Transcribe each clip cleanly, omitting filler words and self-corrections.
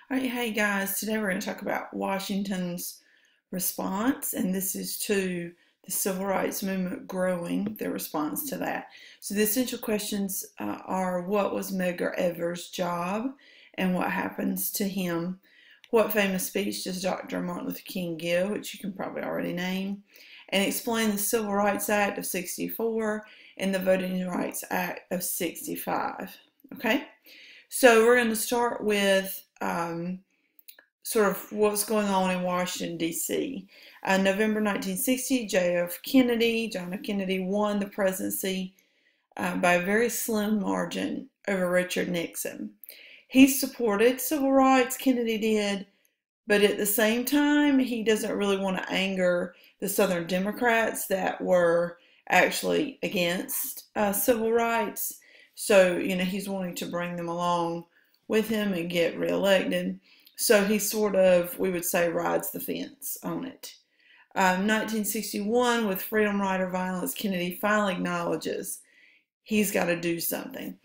All right, hey guys, today we're going to talk about Washington's response, and this is to the civil rights movement growing, their response to that. So the essential questions are: what was Medgar Evers' job and what happens to him? What famous speech does Dr. Martin Luther King give, which you can probably already name? And explain the Civil Rights Act of '64 and the Voting Rights Act of '65. Okay? So we're going to start with sort of what's going on in Washington, D.C. November 1960, John F. Kennedy won the presidency by a very slim margin over Richard Nixon. He supported civil rights, Kennedy did, but at the same time, he doesn't really want to anger the Southern Democrats that were actually against civil rights. So, he's wanting to bring them along with him and get reelected. So he sort of, we would say, rides the fence on it. 1961, with Freedom Rider violence, Kennedy finally acknowledges he's got to do something.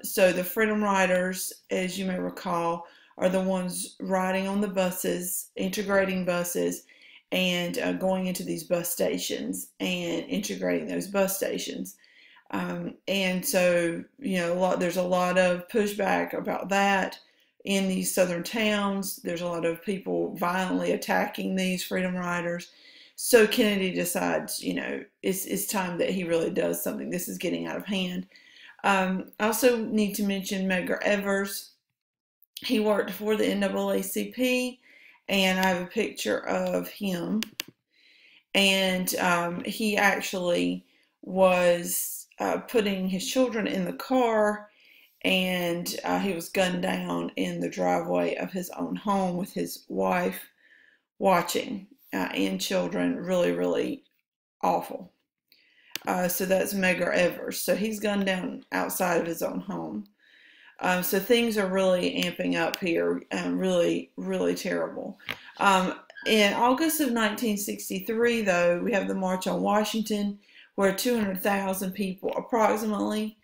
So the Freedom Riders, as you may recall, are the ones riding on the buses, integrating buses, and going into these bus stations and integrating those bus stations. And so, there's a lot of pushback about that in these southern towns. There's a lot of people violently attacking these Freedom Riders. So Kennedy decides, it's time that he really does something. This is getting out of hand. I also need to mention Medgar Evers. He worked for the NAACP, and I have a picture of him. And he actually was putting his children in the car, and he was gunned down in the driveway of his own home with his wife watching, and children. Really, really awful. So that's Medgar Evers. So he's gunned down outside of his own home. So things are really amping up here, really, really terrible. In August of 1963, though, we have the March on Washington, where 200,000 people approximately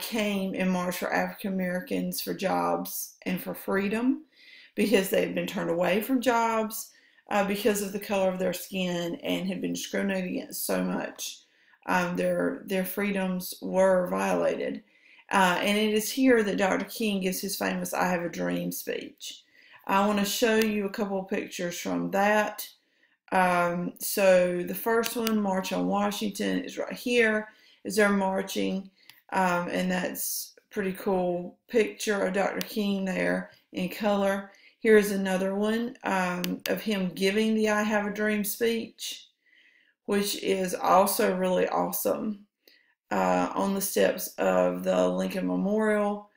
came and marched for African Americans for jobs and for freedom, because they had been turned away from jobs because of the color of their skin and had been discriminated against so much. Their freedoms were violated. And it is here that Dr. King gives his famous "I Have a Dream" speech. I want to show you a couple of pictures from that. So the first one, March on Washington, is right here as they're marching. And that's a pretty cool picture of Dr. King there in color. Here's another one of him giving the "I Have a Dream" speech, which is also really awesome, on the steps of the Lincoln Memorial,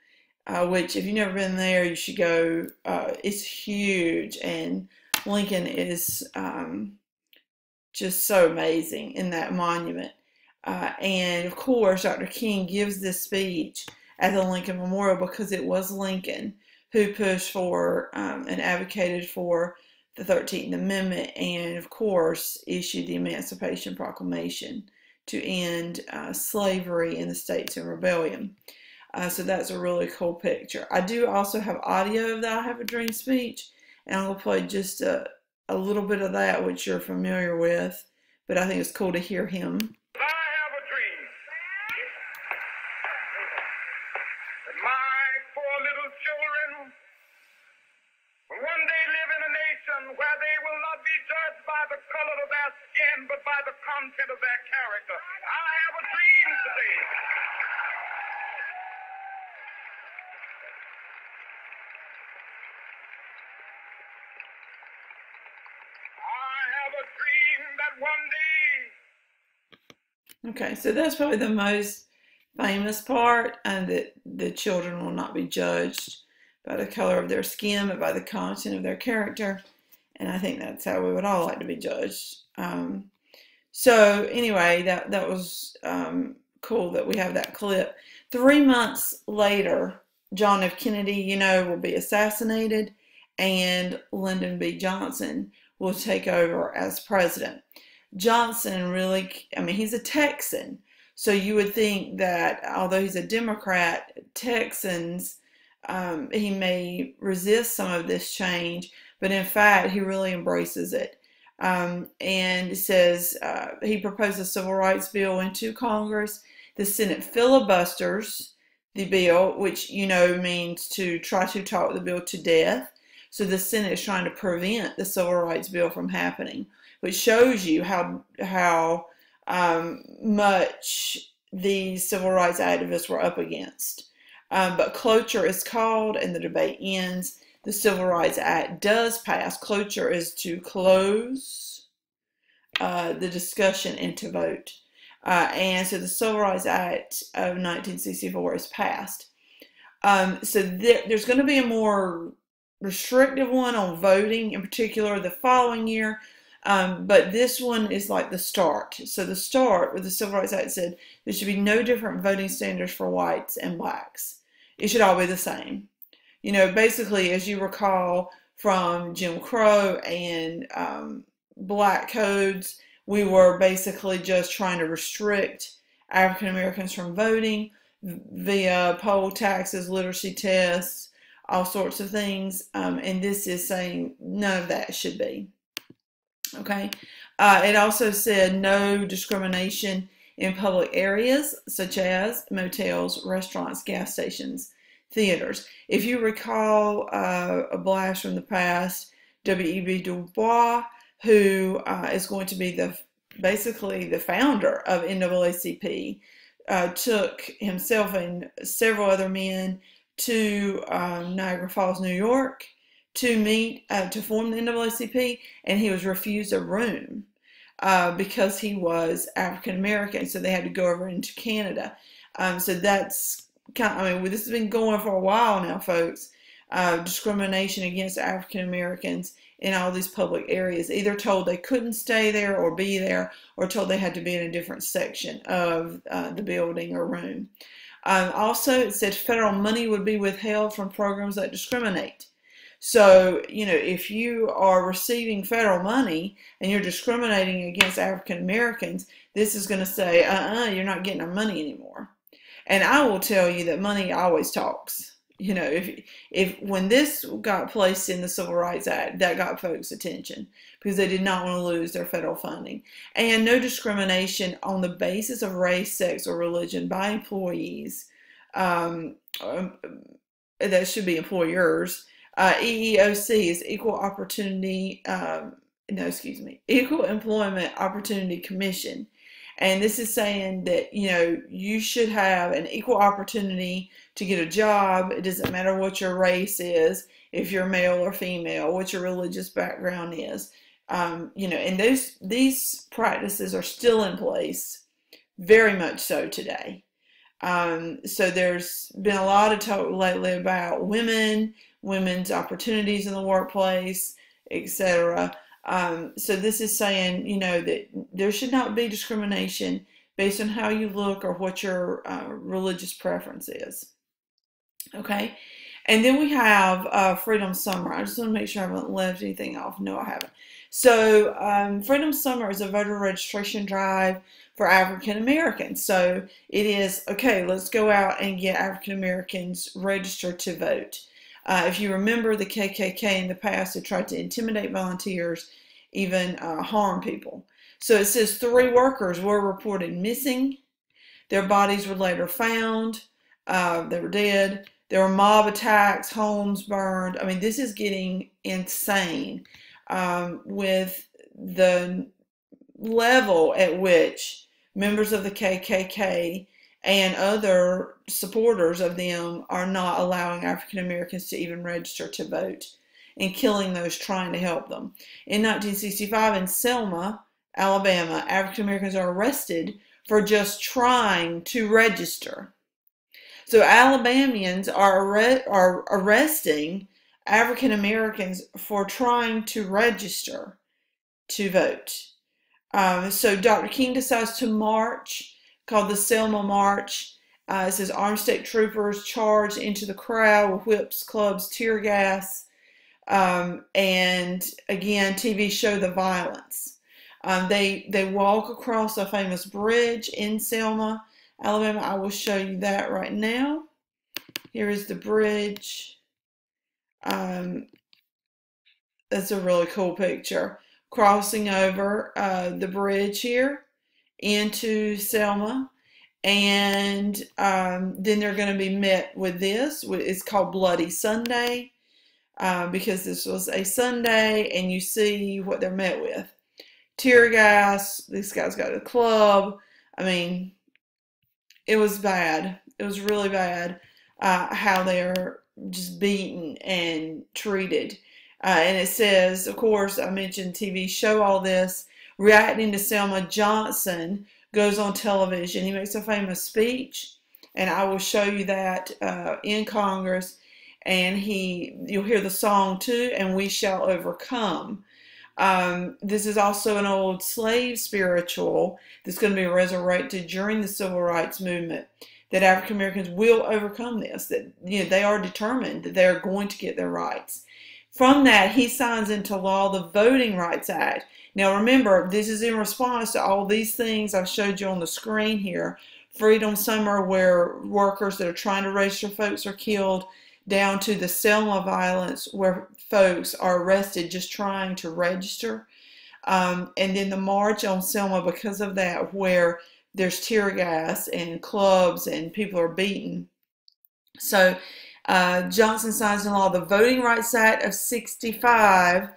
which, if you've never been there, you should go. It's huge, and Lincoln is just so amazing in that monument. And of course, Dr. King gives this speech at the Lincoln Memorial because it was Lincoln who pushed for and advocated for the 13th Amendment, and of course issued the Emancipation Proclamation to end slavery in the states in rebellion. So that's a really cool picture. I do also have audio of the "I Have a Dream" speech, and I'm going to play just a little bit of that, which you're familiar with, but I think it's cool to hear him. I have a dream that my poor little children will one day live in a nation where they will not be judged by the color of their skin, but by the content of their character. I have a dream today. I have a dream that one day. Okay, so that's probably the most famous part, and that the children will not be judged by the color of their skin, but by the content of their character. And I think that's how we would all like to be judged. So anyway, that was cool that we have that clip. 3 months later, John F. Kennedy, will be assassinated, and Lyndon B. Johnson will take over as president. Johnson really, he's a Texan, so you would think that although he's a Democrat, Texans he may resist some of this change, but in fact, he really embraces it. And it says he proposed a civil rights bill into Congress. The Senate filibusters the bill, which means to try to talk the bill to death. So the Senate is trying to prevent the civil rights bill from happening, which shows you how much these civil rights activists were up against. But cloture is called, and the debate ends. The Civil Rights Act does pass. Cloture is to close the discussion and to vote. And so the Civil Rights Act of 1964 is passed. So there's going to be a more restrictive one on voting, in particular the following year. But this one is like the start. So the start with the Civil Rights Act said there should be no different voting standards for whites and blacks. It should all be the same. Basically, as you recall from Jim Crow and black codes, we were basically just trying to restrict African Americans from voting via poll taxes, literacy tests, all sorts of things. And this is saying none of that should be. Okay. It also said no discrimination in public areas such as motels, restaurants, gas stations, theaters. If you recall a blast from the past, W.E.B. Du Bois, who is going to be basically the founder of NAACP, took himself and several other men to Niagara Falls, New York, to meet to form the NAACP, and he was refused a room because he was African American. So they had to go over into Canada. So that's this has been going for a while now, folks. Discrimination against African Americans in all these public areas, either told they couldn't stay there or be there, or told they had to be in a different section of the building or room. Also, it said federal money would be withheld from programs that discriminate. So, if you are receiving federal money and you're discriminating against African Americans, this is going to say, you're not getting our money anymore. And I will tell you that money always talks. If when this got placed in the Civil Rights Act, that got folks' attention because they did not want to lose their federal funding. And no discrimination on the basis of race, sex, or religion by employees. That should be employers. EEOC is Equal Employment Opportunity Commission. And this is saying that, you should have an equal opportunity to get a job. It doesn't matter what your race is, if you're male or female, what your religious background is. And these practices are still in place, very much so today. So there's been a lot of talk lately about women's opportunities in the workplace, etc. So this is saying, that there should not be discrimination based on how you look or what your religious preference is. Okay. And then we have Freedom Summer. I just want to make sure I haven't left anything off. No, I haven't. So Freedom Summer is a voter registration drive for African Americans. So it is, okay, let's go out and get African Americans registered to vote. If you remember, the KKK in the past had tried to intimidate volunteers, even harm people. So it says 3 workers were reported missing. Their bodies were later found. They were dead. There were mob attacks, homes burned. This is getting insane with the level at which members of the KKK and other supporters of them are not allowing African Americans to even register to vote and killing those trying to help them. In 1965 in Selma, Alabama, African Americans are arrested for just trying to register. So Alabamians are arresting African Americans for trying to register to vote. So Dr. King decides to march, called the Selma March. It says armed state troopers charged into the crowd with whips, clubs, tear gas, and again, TV show the violence. They walk across a famous bridge in Selma, Alabama. I will show you that right now. Here is the bridge. That's a really cool picture. Crossing over the bridge here into Selma. And then they're going to be met with this. It's called Bloody Sunday because this was a Sunday, and you see what they're met with. Tear gas. These guys got a club. I mean, it was bad. It was really bad how they're just beaten and treated. And it says, of course, I mentioned TV show all this. Reacting to Selma, Johnson goes on television. He makes a famous speech, and I will show you that in Congress. And you'll hear the song too, "And We Shall Overcome." This is also an old slave spiritual that's going to be resurrected during the Civil Rights Movement, that African Americans will overcome this, that they are determined that they are going to get their rights. From that, he signs into law the Voting Rights Act. Now remember, this is in response to all these things I've showed you on the screen here. Freedom Summer, where workers that are trying to register folks are killed, down to the Selma violence, where folks are arrested just trying to register. And then the march on Selma because of that, where there's tear gas and clubs and people are beaten. So Johnson signs into law the Voting Rights Act of '65,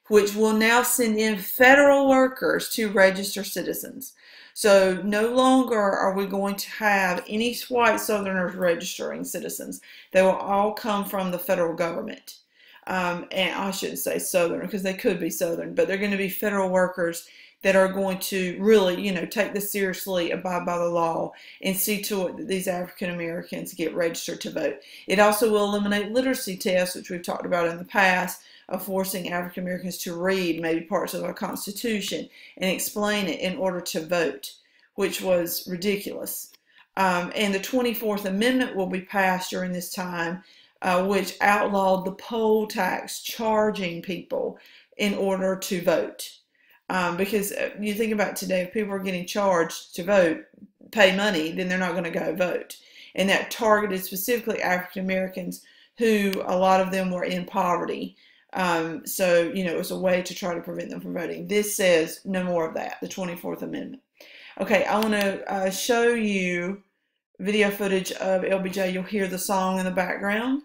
which will now send in federal workers to register citizens. So no longer are we going to have any white Southerners registering citizens. They will all come from the federal government. And I shouldn't say Southern because they could be Southern, but they're going to be federal workers that are going to really, take this seriously, abide by the law, and see to it that these African Americans get registered to vote. It also will eliminate literacy tests, which we've talked about in the past, of forcing African Americans to read maybe parts of our Constitution and explain it in order to vote, which was ridiculous. And the 24th Amendment will be passed during this time, which outlawed the poll tax, charging people in order to vote. Because you think about today, if people are getting charged to vote, pay money, then they're not going to go vote. And that targeted specifically African Americans, who a lot of them were in poverty. So, it was a way to try to prevent them from voting. This says no more of that, the 24th Amendment. Okay, I want to show you video footage of LBJ. You'll hear the song in the background,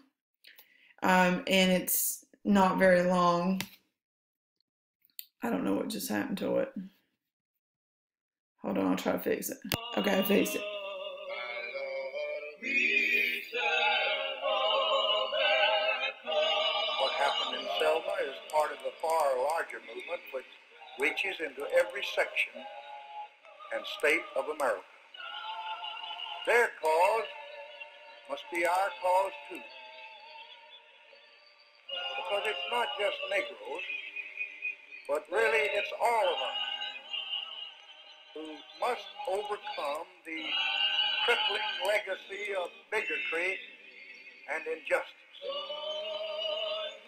and it's not very long. I don't know what just happened to it. Hold on, I'll try to fix it. Okay, I fixed it. What happened in Selma is part of a far larger movement which reaches into every section and state of America. Their cause must be our cause too. Because it's not just Negroes, but really it's all of us who must overcome the crippling legacy of bigotry and injustice.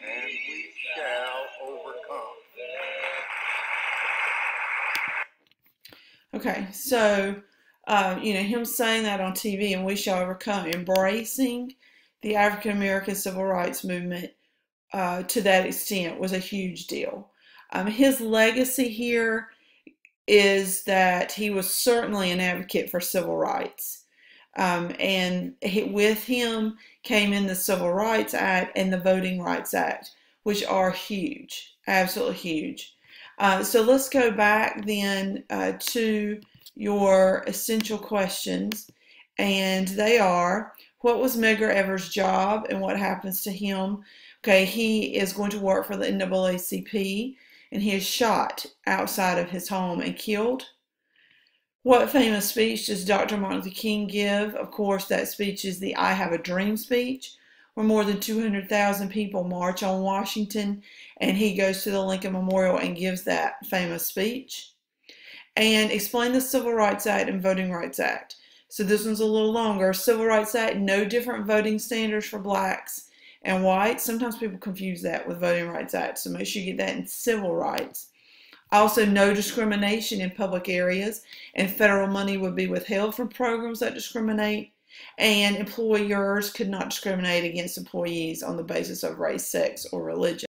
And we shall overcome. Okay, so, him saying that on TV, and we shall overcome, embracing the African American Civil Rights Movement to that extent was a huge deal. His legacy here is that he was certainly an advocate for civil rights. And with him came in the Civil Rights Act and the Voting Rights Act, which are huge, absolutely huge. So let's go back then to your essential questions, and they are, what was Medgar Evers' job and what happens to him? Okay, he is going to work for the NAACP, and he is shot outside of his home and killed. What famous speech does Dr. Martin Luther King give? Of course, that speech is the I Have a Dream speech, where more than 200,000 people march on Washington, and he goes to the Lincoln Memorial and gives that famous speech. And explain the Civil Rights Act and Voting Rights Act. So this one's a little longer. Civil Rights Act, no different voting standards for blacks and whites. Sometimes people confuse that with Voting Rights Act, so make sure you get that in civil rights. Also, no discrimination in public areas, and federal money would be withheld from programs that discriminate. And employers could not discriminate against employees on the basis of race, sex, or religion.